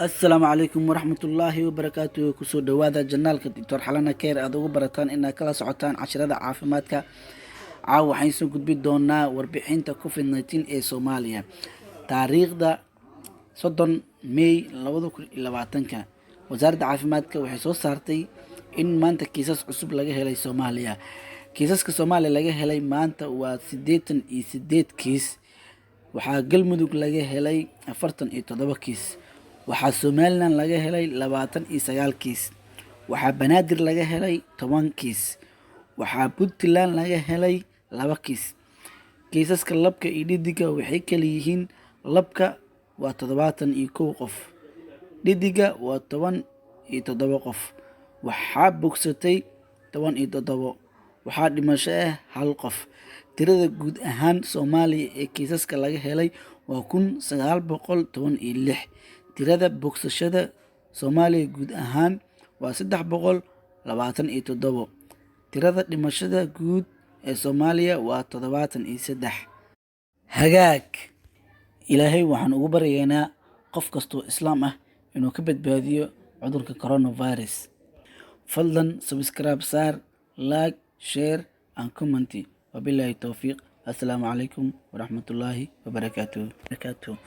السلام عليكم ورحمة الله وبركاته كسو دوادا جنالك دكتور حلنا كير أدوغو براتان إنا كلا سعوتان عشرة عافماتك عاو حينسو قد بدونا وربحين كوفيد 19 ee Soomaaliya taariikhda 30 May 2020 wasaaradda caafimaadka waxay soo saartay in maanta kiisas cusub laga helay Soomaaliya kiisaska Soomaaliya laga helay maanta waa 88 kiis waxaa Galmudug laga helay 47 kiis waxaa Somaliland laga helay 29 kiis waxaa Banaadir laga helay 10 kiis waxaa Puntland laga helay 2 kiis kiisaska labka iyo dhidiga waxay kala yihiin labka waa 71 qof dhidiga waa 17 qof waxaa bogsatay 17 waxaa dhimasho ah 1 qof tirada guud ahaan Soomaaliya ee kiisaska laga helay waa 1916 tirada bogsashada Soomaaliya guud ahaan waa 327 tirada dhimashada guud ee Soomaaliya waa 73 hagaag ilaahay waxaan ugu baryaynaa qof kastoo islaam ah inuu ka badbaadiyo cudurka coronavirus fadlan subscribe saar like share and comment wabillahi tawfiiq assalaamu calaykum waraxmatullaahi wabarakaatuh